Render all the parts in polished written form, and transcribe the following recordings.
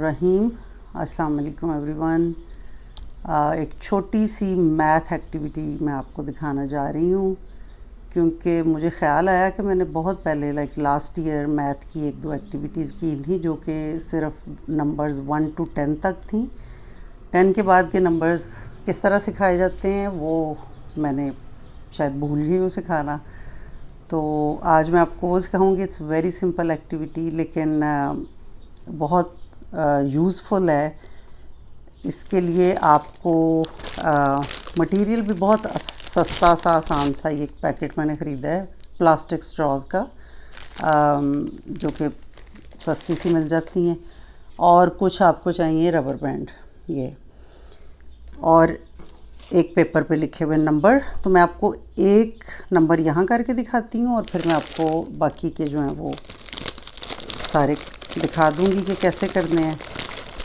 रहीम। अस्सलाम वालेकुम एवरीवन। एक छोटी सी मैथ एक्टिविटी मैं आपको दिखाना जा रही हूँ क्योंकि मुझे ख़्याल आया कि मैंने बहुत पहले लास्ट ईयर मैथ की एक दो एक्टिविटीज़ की थी जो कि सिर्फ नंबर्स 1 to 10 तक थी। 10 के बाद के नंबर्स किस तरह सिखाए जाते हैं वो मैंने शायद भूल गई हूँ सिखाना। तो आज मैं आपको वो सिखाऊँगी। इट्स वेरी सिंपल एक्टिविटी लेकिन बहुत यूज़फुल है। इसके लिए आपको मटेरियल भी बहुत सस्ता सा आसान सा एक पैकेट मैंने ख़रीदा है प्लास्टिक स्ट्रॉज़ का, जो कि सस्ती सी मिल जाती हैं, और कुछ आपको चाहिए रबर बैंड ये, और एक पेपर पे लिखे हुए नंबर। तो मैं आपको एक नंबर यहाँ करके दिखाती हूँ और फिर मैं आपको बाकी के जो हैं वो सारे दिखा दूँगी कि कैसे करने हैं।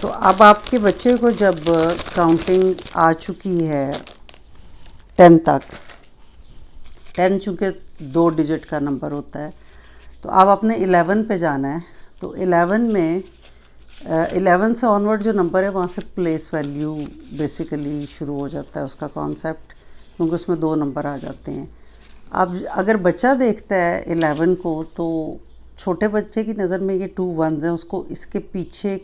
तो अब आपके बच्चे को जब काउंटिंग आ चुकी है 10 तक, 10 चूँकि 2 डिजिट का नंबर होता है, तो अब आपने 11 पे जाना है। तो 11 में 11 से ऑनवर्ड जो नंबर है वहाँ से प्लेस वैल्यू बेसिकली शुरू हो जाता है उसका कॉन्सेप्ट, क्योंकि उसमें 2 नंबर आ जाते हैं। अब अगर बच्चा देखता है 11 को तो छोटे बच्चे की नज़र में ये 2 1s हैं, उसको इसके पीछे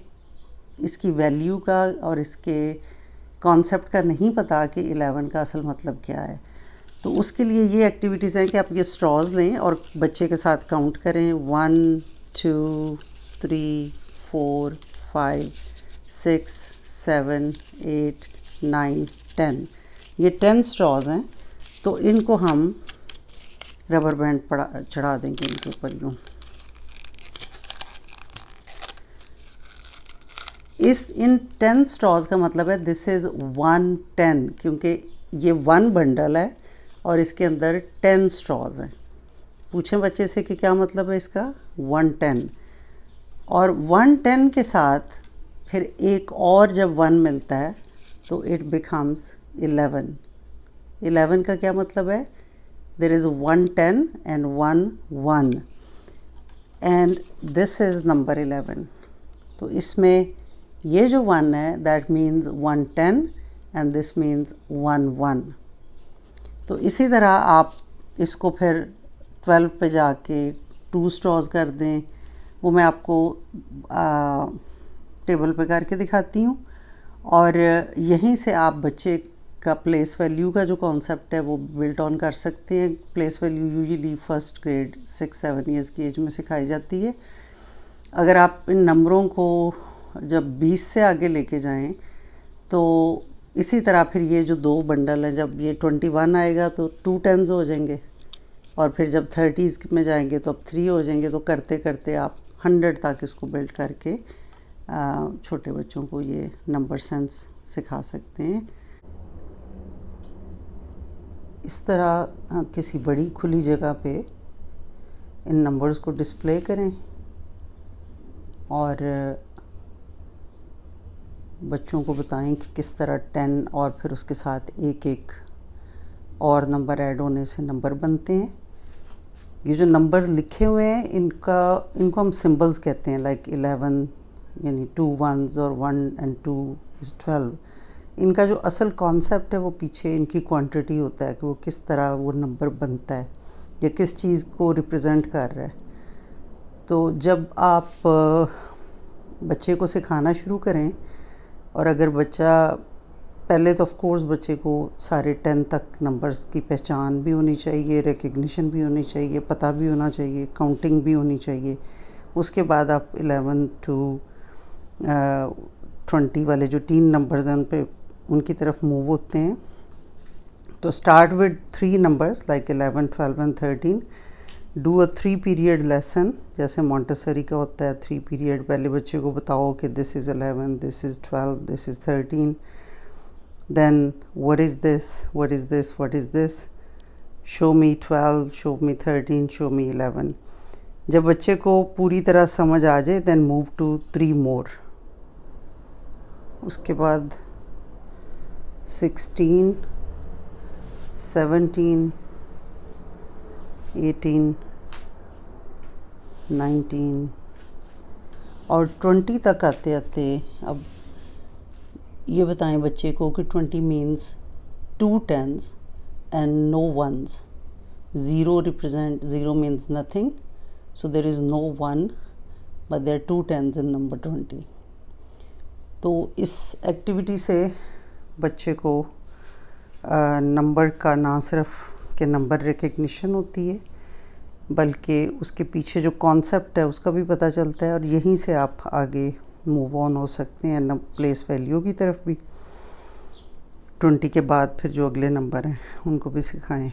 इसकी वैल्यू का और इसके कॉन्सेप्ट का नहीं पता कि 11 का असल मतलब क्या है। तो उसके लिए ये एक्टिविटीज़ हैं कि आप ये स्ट्रॉज़ लें और बच्चे के साथ काउंट करें 1 2 3 4 5 6 7 8 9 10। ये 10 स्ट्रॉज़ हैं। तो इनको हम रबर बैंड चढ़ा देंगे इनके ऊपर यूँ। इन 10 स्ट्रॉज़ का मतलब है दिस इज़ 110, क्योंकि ये 1 बंडल है और इसके अंदर 10 स्ट्रॉज़ हैं। पूछें बच्चे से कि क्या मतलब है इसका 110, और 110 के साथ फिर एक और जब 1 मिलता है तो इट बिकम्स 11। 11 का क्या मतलब है? There is 110 and 1 1 and this is number 11। तो इसमें ये जो 1 है that means 110 and this means 1 1। तो इसी तरह आप इसको फिर 12 पे जाके 2 स्ट्रॉज़ कर दें। वो मैं आपको टेबल पे करके दिखाती हूँ, और यहीं से आप बच्चे का प्लेस वैल्यू का जो कॉन्सेप्ट है वो बिल्ट ऑन कर सकते हैं। Place value usually first grade 6-7 years की एज में सिखाई जाती है। अगर आप इन नंबरों को जब 20 से आगे लेके जाएं तो इसी तरह फिर ये जो 2 बंडल हैं, जब ये 21 आएगा तो 2 10s हो जाएंगे, और फिर जब 30s में जाएंगे तो अब 3 हो जाएंगे। तो करते करते आप 100 तक इसको बिल्ड करके छोटे बच्चों को ये नंबर सेंस सिखा सकते हैं। इस तरह किसी बड़ी खुली जगह पे इन नंबर्स को डिस्प्ले करें और बच्चों को बताएं कि किस तरह 10 और फिर उसके साथ एक एक और नंबर ऐड होने से नंबर बनते हैं। ये जो नंबर लिखे हुए हैं इनको हम सिंबल्स कहते हैं, लाइक 11 यानी 2 1s और 1 and 2 is 12। इनका जो असल कॉन्सेप्ट है वो पीछे इनकी क्वांटिटी होता है कि वो किस तरह वो नंबर बनता है या किस चीज़ को रिप्रेजेंट कर रहा है। तो जब आप बच्चे को सिखाना शुरू करें, और अगर बच्चा पहले तो ऑफ कोर्स बच्चे को सारे 10 तक नंबर्स की पहचान भी होनी चाहिए, रिकग्निशन भी होनी चाहिए, पता भी होना चाहिए, काउंटिंग भी होनी चाहिए। उसके बाद आप 11 to 20 वाले जो 3 नंबर्स हैं उनकी तरफ मूव होते हैं। तो start with 3 numbers like 11 12 and 13। Do a 3 period lesson, जैसे मॉन्टेसरी का होता है 3 पीरियड। पहले बच्चे को बताओ कि this is 11, this is 12, this is 13, then what is this, what is this, what is this, show me 12, show me 13, show me 11। जब बच्चे को पूरी तरह समझ आ जाए देन मूव टू 3 मोर। उसके बाद 16 17 18 19 और 20 तक आते आते अब ये बताएं बच्चे को कि 20 means 2 10s and no ones. 0 means nothing, so there is no 1, but there are 2 10s in number 20. तो इस एक्टिविटी से बच्चे को नंबर का ना सिर्फ कि नंबर रिकग्निशन होती है, बल्कि उसके पीछे जो कॉन्सेप्ट है उसका भी पता चलता है, और यहीं से आप आगे मूव ऑन हो सकते हैं न प्लेस वैल्यू की तरफ भी। 20 के बाद फिर जो अगले नंबर हैं उनको भी सिखाएं।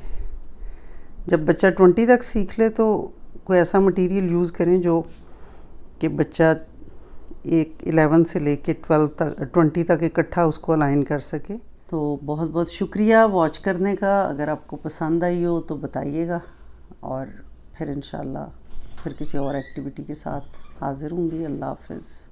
जब बच्चा 20 तक सीख ले तो कोई ऐसा मटेरियल यूज़ करें जो कि बच्चा 11 से लेके 20 तक इकट्ठा उसको अलाइन कर सके। तो बहुत बहुत शुक्रिया वॉच करने का। अगर आपको पसंद आई हो तो बताइएगा, और फिर इंशाल्लाह फिर किसी और एक्टिविटी के साथ हाज़िर होंगी। अल्लाह हाफ़िज़।